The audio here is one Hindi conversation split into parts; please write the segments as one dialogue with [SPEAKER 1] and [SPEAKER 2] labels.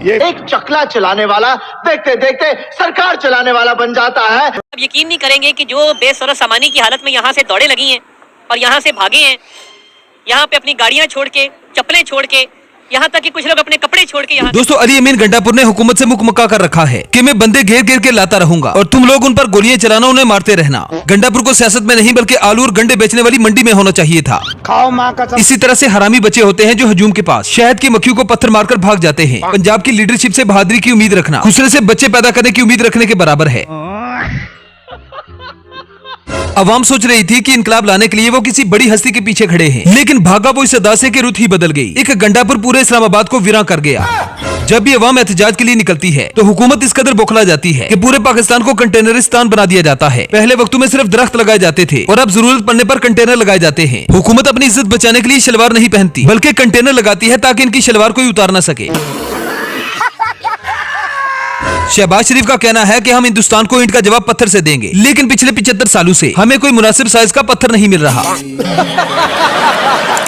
[SPEAKER 1] ये एक चकला चलाने वाला देखते देखते सरकार चलाने वाला बन जाता है।
[SPEAKER 2] अब यकीन नहीं करेंगे कि जो बेसुरा सामानी की हालत में यहाँ से दौड़े लगी हैं और यहाँ से भागे हैं, यहाँ पे अपनी गाड़ियाँ छोड़ के, चप्पलें छोड़ के, यहाँ तक कि कुछ लोग अपने कपड़े छोड़ के यहाँ।
[SPEAKER 3] दोस्तों, अली अमीन गंडापुर ने हुकूमत से मुकमक्का कर रखा है कि मैं बंदे घेर घेर के लाता रहूंगा और तुम लोग उन पर गोलियां चलाना, उन्हें मारते रहना। गंडापुर को सियासत में नहीं बल्कि आलू और गंडे बेचने वाली मंडी में होना चाहिए था।
[SPEAKER 4] खाओ माँ का।
[SPEAKER 3] इसी तरह से हरामी बच्चे होते हैं जो हजूम के पास शहद की मक्खियों को पत्थर मारकर भाग जाते हैं। पंजाब की लीडरशिप से बहादुरी की उम्मीद रखना खुसरे से बच्चे पैदा करने की उम्मीद रखने के बराबर है। अवाम सोच रही थी कि इनकलाब लाने के लिए वो किसी बड़ी हस्ती के पीछे खड़े हैं, लेकिन भागा वो इस अदा से कि रुत ही बदल गई। एक गंडापुर पूरे इस्लामाबाद को वीरान कर गया। जब भी अवाम एहतजाज के लिए निकलती है तो हुकूमत इस कदर बौखला जाती है कि पूरे पाकिस्तान को कंटेनरिस्तान बना दिया जाता है। पहले वक्तों में सिर्फ दरख्त लगाए जाते थे और अब जरूरत पड़ने पर कंटेनर लगाए जाते हैं। हुकूमत अपनी इज्जत बचाने के लिए शलवार नहीं पहनती बल्कि कंटेनर लगाती है ताकि इनकी शलवार कोई उतार ना सके। शहबाज शरीफ का कहना है कि हम हिंदुस्तान को ईंट का जवाब पत्थर से देंगे, लेकिन पिछले 75 सालों से हमें कोई मुनासिब साइज का पत्थर नहीं मिल रहा।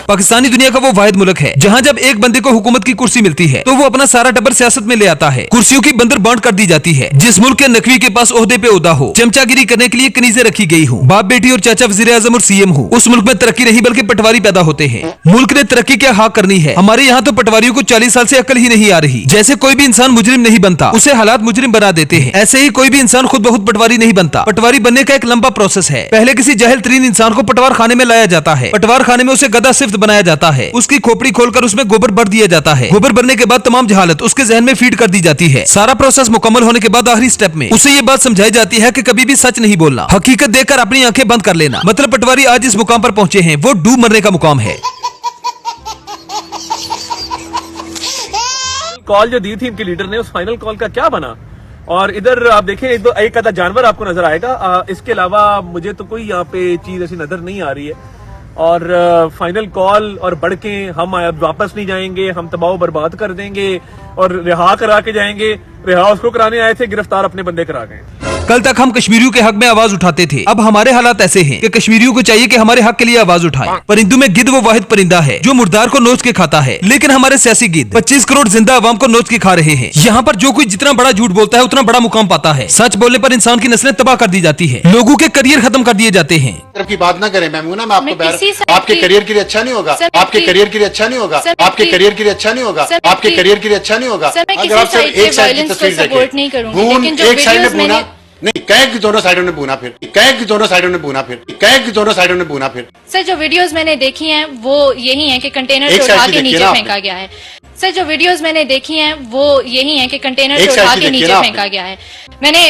[SPEAKER 3] पाकिस्तानी दुनिया का वो वाहिद मुल्क है जहाँ जब एक बंदे को हुकूमत की कुर्सी मिलती है तो वो अपना सारा टब्बर सियासत में ले आता है। कुर्सियों की बंदर बांट कर दी जाती है। जिस मुल्क के नकवी के पास ओहदे पे ओहदा हो, चमचागिरी करने के लिए कनीजे रखी गई हूँ, बाप बेटी और चाचा वजीर आजम और सीएम हो, उस मुल्क में तरक्की नहीं बल्कि पटवारी पैदा होते हैं। मुल्क ने तरक्की क्या हाँ करनी है। हमारे यहाँ तो पटवारियों को 40 साल से अकल ही नहीं आ रही। जैसे कोई भी इंसान मुजरिम नहीं बनता, उसे हालात मुजरिम बना देते हैं। ऐसे ही कोई भी इंसान खुद बहुत पटवारी नहीं बनता। पटवारी बनने का एक लंबा प्रोसेस है। पहले किसी जाहिल तरीन इंसान को पटवार खाने में लाया जाता है। पटवार खाने में उसे गधा सिफ्त बनाया जाता है। उसकी खोपड़ी खोलकर उसमें गोबर भर दिया जाता है। गोबर भरने के बाद तमाम जहालत उसके जहन में फीड कर दी जाती है। सारा प्रोसेस मुकम्मल होने के बाद आखिरी स्टेप में उसे ये बात समझाई जाती है कि कभी भी सच नहीं बोलना, हकीकत देखकर अपनी आंखें बंद कर लेना। मतलब पटवारी आज इस मुकाम पर पहुंचे हैं वो डूब मरने का मुकाम है।
[SPEAKER 5] कॉल जो दी थी इनके लीडर ने, उस फाइनल कॉल का क्या बना? और इधर आप देखें एक आधा जानवर आपको नजर आएगा। इसके अलावा मुझे तो कोई यहाँ पे चीज ऐसी नजर नहीं आ रही है। और फाइनल कॉल और बढ़ के हम वापस नहीं जाएंगे, हम तबाह बर्बाद कर देंगे और रिहा करा के जाएंगे। रिहा उसको कराने आए थे, गिरफ्तार अपने बंदे करा गए।
[SPEAKER 3] कल तक हम कश्मीरियों के हक में आवाज उठाते थे, अब हमारे हालात ऐसे हैं कि कश्मीरियों को चाहिए कि हमारे हक के लिए आवाज उठाएं। परिंदों में गिद्ध वो वाहिद परिंदा है जो मुर्दार को नोच के खाता है, लेकिन हमारे सियासी गिद्ध 25 करोड़ जिंदा अवाम को नोच के खा रहे हैं। यहाँ पर जो कोई जितना बड़ा झूठ बोलता है उतना बड़ा मुकाम पाता है। सच बोलने पर इंसान की नस्लें तबाह कर दी जाती है, लोगों के करियर खत्म कर दिए जाते हैं।
[SPEAKER 6] तरफ की बात ना करें मैमूना, मैं आपको आपके करियर के लिए अच्छा नहीं होगा, आपके करियर के लिए अच्छा नहीं होगा, आपके करियर के लिए अच्छा नहीं होगा, आपके करियर के लिए अच्छा नहीं होगा। अगर आप सिर्फ एक साइड की तस्वीर देखें, भून एक साइड में भूना नहीं, कई की दोनों साइडों ने भूना, फिर कई की दोनों साइडों ने भूना, फिर कई की दोनों साइडों ने भूना। फिर
[SPEAKER 7] सर जो वीडियोस मैंने देखी हैं वो यही है कि कंटेनर से उठा के नीचे फेंका गया है। सर जो वीडियोस मैंने देखी हैं वो यही है कि कंटेनर से उठा के नीचे फेंका गया है। मैंने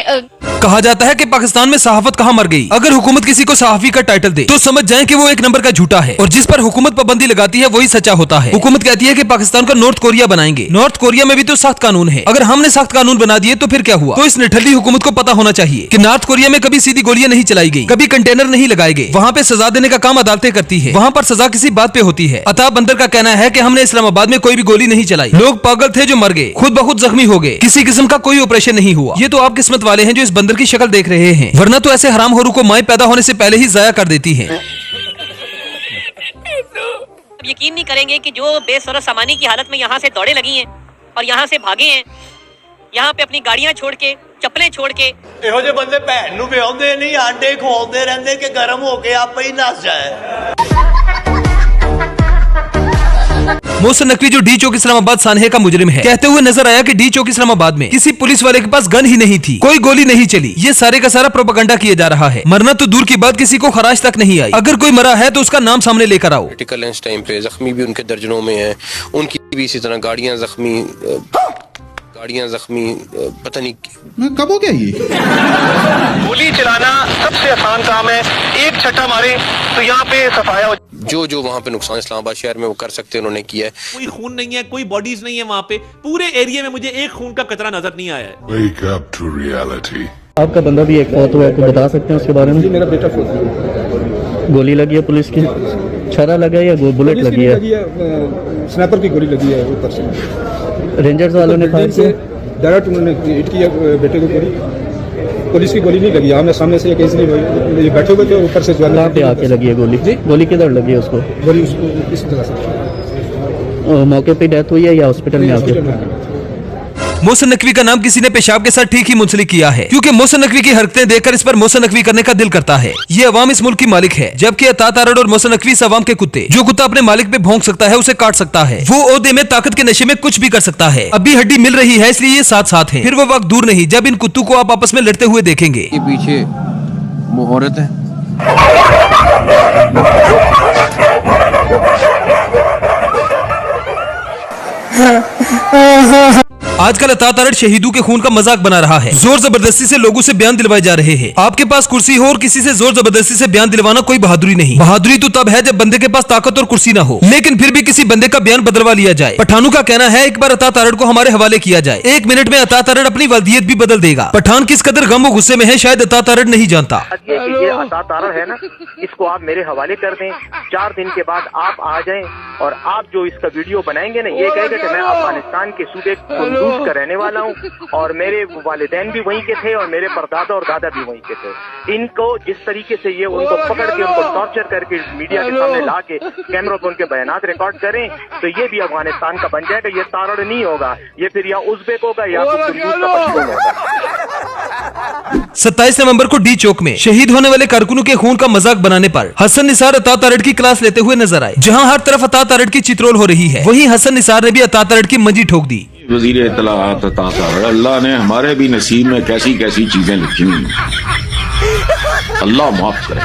[SPEAKER 3] कहा जाता है कि पाकिस्तान में सहाफत कहाँ मर गई। अगर हुकूमत किसी को सहाफी का टाइटल दे तो समझ जाएं कि वो एक नंबर का झूठा है और जिस पर हुकूमत पाबंदी लगाती है वही सच्चा होता है। हुकूमत कहती है कि पाकिस्तान को नॉर्थ कोरिया बनाएंगे। नॉर्थ कोरिया में भी तो सख्त कानून है। अगर हमने सख्त कानून बना दिए तो फिर क्या हुआ? तो इस निठल्ली हुकूमत को पता होना चाहिए कि नॉर्थ कोरिया में कभी सीधी गोलियां नहीं चलाई गई, कभी कंटेनर नहीं लगाए गए। वहाँ पे सजा देने का काम अदालतें करती है, वहाँ पर सजा किसी बात पे होती है। अताब बंदर का कहना है कि हमने इस्लामाबाद में कोई भी गोली नहीं चलाई, लोग पागल थे जो मर गए, खुद बहुत जख्मी हो गए, किसी किस्म का कोई ऑपरेशन नहीं हुआ। ये तो आप किस्मत वाले हैं जो इस बंदर की शक्ल देख रहे हैं, वरना तो ऐसे हराम होरू को माए पैदा होने से पहले ही जाया कर देती है।
[SPEAKER 2] अब यकीन नहीं करेंगे कि जो बेसुरा सामानी की हालत में यहाँ से दौड़े लगी हैं और यहाँ से भागे हैं, यहाँ पे अपनी गाड़ियाँ छोड़ के, चप्पलें छोड़ के।
[SPEAKER 8] ਇਹੋ ਜਿਹੇ ਬੰਦੇ ਭੈਣ ਨੂੰ ਵਿਆਉਂਦੇ ਨਹੀਂ, ਆਂਡੇ ਖਵਾਉਂਦੇ ਰਹਿੰਦੇ ਕਿ ਗਰਮ ਹੋ ਕੇ ਆਪੇ ਹੀ ਨਸ ਜਾਏ।
[SPEAKER 3] मोहसिन नकवी जो डी चौक इस्लामाबाद सानहे का मुजरिम है, कहते हुए नजर आया कि डी चौक इस्लामाबाद में किसी पुलिस वाले के पास गन ही नहीं थी, कोई गोली नहीं चली। ये सारे का सारा प्रोपेगेंडा किया जा रहा है। मरना तो दूर की बात, किसी को खराज तक नहीं आई। अगर कोई मरा है तो उसका नाम सामने लेकर आओ।
[SPEAKER 9] क्रिटिकल लंच टाइम पे जख्मी भी उनके दर्जनों में हैं, उनकी भी इसी तरह गाड़ियां जख्मी पता नहीं
[SPEAKER 10] कब हो गया ये।
[SPEAKER 5] गोली चलाना सबसे आसान काम है, एक छट्टा मारे तो यहाँ पे सफाया हो।
[SPEAKER 9] जो वहाँ पे नुकसान इस्लामाबाद शहर में वो कर सकते हैं उन्होंने किया है।
[SPEAKER 5] कोई खून नहीं है, कोई बॉडीज नहीं है वहाँ पे। पूरे एरिया में मुझे एक खून का कतरा नजर नहीं आया है।
[SPEAKER 10] Wake up to reality.
[SPEAKER 11] आपका बंदा भी एक फौत हुआ है, कुछ बता सकते हैं उसके बारे में?
[SPEAKER 4] जी मेरा बेटा फौत हुआ।
[SPEAKER 11] गोली लगी है पुलिस की, छरा लगा है या बुलेट लगी है?
[SPEAKER 4] स्नाइपर की गोली लगी है ऊपर से।
[SPEAKER 11] रेंजर्स वालों ने फायर किया,
[SPEAKER 4] डायरेक्ट उन्होंने हिट किया बेटे को गोली। पुलिस की गोली नहीं लगी, आमने सामने से ये बैठे हुए थे, ऊपर से
[SPEAKER 11] कहाँ पे आके लगी है गोली? गोली किधर लगी है उसको?
[SPEAKER 4] गोली उसको इस तरह से
[SPEAKER 11] मौके पे डेथ हुई है या हॉस्पिटल में आके?
[SPEAKER 3] मोहसिन नकवी का नाम किसी ने पेशाब के साथ ठीक ही मुंसलिक किया है, क्योंकि मोहसिन नकवी की हरकतें देखकर इस पर मोहसिन नकवी करने का दिल करता है। ये अवाम इस मुल्क की मालिक है, जबकि अता तारड़ और मोहसिन नकवी इस अवाम के कुत्ते। जो कुत्ता अपने मालिक पे भौंक सकता है उसे काट सकता है, वो ओहदे में ताकत के नशे में कुछ भी कर सकता है। अभी हड्डी मिल रही है इसलिए ये साथ साथ हैं। फिर वो वक्त दूर नहीं जब इन कुत्तों को आप आपस में लड़ते हुए देखेंगे।
[SPEAKER 9] पीछे वो औरत है।
[SPEAKER 3] आजकल अता तारड़ शहीदों के खून का मजाक बना रहा है। जोर जबरदस्ती से लोगों से बयान दिलवाए जा रहे हैं। आपके पास कुर्सी हो और किसी से जोर जबरदस्ती से बयान दिलवाना कोई बहादुरी नहीं। बहादुरी तो तब है जब बंदे के पास ताकत और कुर्सी ना हो, लेकिन फिर भी किसी बंदे का बयान बदलवा लिया जाए। पठानों का कहना है एक बार अता तारड़ को हमारे हवाले किया जाए, 1 मिनट में अता तारड़ अपनी वल्दियत भी बदल देगा। पठान किस कदर गम व गुस्से में है शायद अता तारड़ नहीं जानता।
[SPEAKER 1] ये अता तारड़ है ना, इसको आप मेरे हवाले कर दें, 4 दिन के बाद आप आ जाएं और आप जो इसका वीडियो बनाएंगे ना, ये कहेगा कि मैं अफगानिस्तान के सूबे कुंदूज का रहने वाला हूँ और मेरे वालिदैन भी वहीं के थे और मेरे परदादा और दादा भी वहीं के थे। इनको जिस तरीके से ये उनको पकड़ के उनको टॉर्चर करके मीडिया के सामने ला के कैमरों पर उनके बयानात रिकॉर्ड करें तो ये भी अफगानिस्तान का बन जाएगा। ये तारड़ नहीं होगा, ये फिर या उज़्बेक होगा या फिर कुंदूज का पश्तून होगा।
[SPEAKER 3] 27 नवंबर को डी चौक में शहीद होने वाले कारकुनों के खून का मजाक बनाने पर हसन निसार अता तारड़ की क्लास लेते हुए नजर आए। जहां हर तरफ अता तारड़ की चित्रोल हो रही है, वहीं हसन निसार ने भी अता तारड़ की मंजी ठोक दी।
[SPEAKER 10] वजीर इत्तलाआत अता तारड़, अल्लाह ने हमारे भी नसीब में कैसी कैसी चीजें लिखी हुई, अल्लाह माफ करे।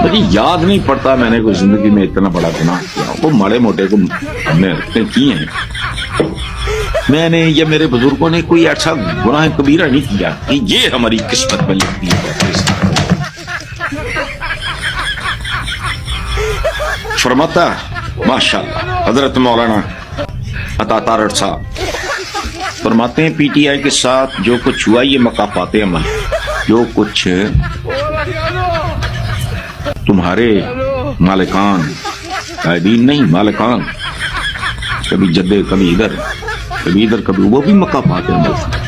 [SPEAKER 10] मुझे याद नहीं पड़ता मैंने कोई जिंदगी में इतना बड़ा गुनाह किया। वो माड़े मोटे को हमने रखते किए हैं, मैंने या मेरे बुजुर्गों ने कोई ऐसा गुनाह कबीरा नहीं किया कि ये हमारी किस्मत में लिख दिया। फरमाता माशाअल्लाह हजरत मौलाना अता तारड़ साहब फरमाते हैं, पीटीआई के साथ जो कुछ हुआ ये मकाफाते अमल, जो कुछ तुम्हारे मालिकान कायदीन नहीं मालिकान, कभी जद्दे कभी इधर कभी इधर कभी वो भी मकाफाते अमल।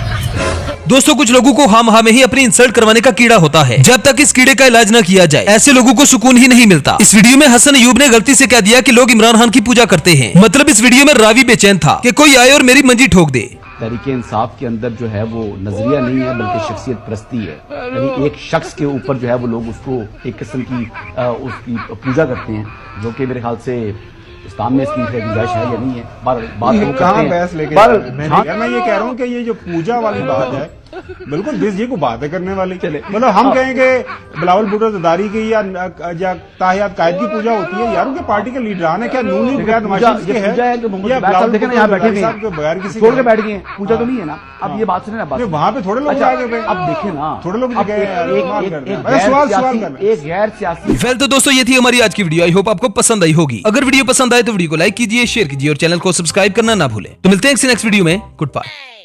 [SPEAKER 3] दोस्तों कुछ लोगों को हम में ही अपनी इंसल्ट करवाने का कीड़ा होता है। जब तक इस कीड़े का इलाज न किया जाए ऐसे लोगों को सुकून ही नहीं मिलता। इस वीडियो में हसन अयूब ने गलती से कह दिया कि लोग इमरान खान की पूजा करते हैं। मतलब इस वीडियो में रावी बेचैन था कि कोई आए और मेरी मंजी ठोक दे।
[SPEAKER 11] तहरीके इंसाफ के अंदर जो है वो नजरिया नहीं है बल्कि शख्सियत परस्ती है। यानी एक शख्स के ऊपर जो है वो लोग उसको एक किस्म की उसकी पूजा करते हैं, जो कि मेरे ख्याल से इस्लाम में इसकी गुंजाइश है या नहीं है। बात
[SPEAKER 4] कहाँ बहस लेके मैं ये कह रहा हूँ कि ये जो पूजा वाली बात है बिल्कुल दिस जी को बातें करने वाली। मतलब हम कहेंगे बिलावल भुट्टो ज़रदारी की या ताहियात कायद की पूजा होती है, यार उनके पार्टी के लीडरान है, क्या नून लीग बगैर नवाज शरीफ के है या बिलावल भुट्टो यहाँ बैठे हैं बगैर किसी
[SPEAKER 11] छोड़ के बैठ गए हैं, पूजा तो नहीं है ना। अब ये बात सुने ना,
[SPEAKER 4] वहाँ पे थोड़े लोग आ गए,
[SPEAKER 11] अब देखे ना
[SPEAKER 4] थोड़े लोग
[SPEAKER 11] एक गैर सियासी।
[SPEAKER 3] फिर तो दोस्तों ये थी हमारी आज की वीडियो। आई होप आपको पसंद आई होगी। अगर वीडियो पसंद आए तो वीडियो को लाइक कीजिए, शेयर कीजिए और चैनल को सब्सक्राइब करना ना भूलें। तो मिलते हैं नेक्स्ट वीडियो में। Good bye.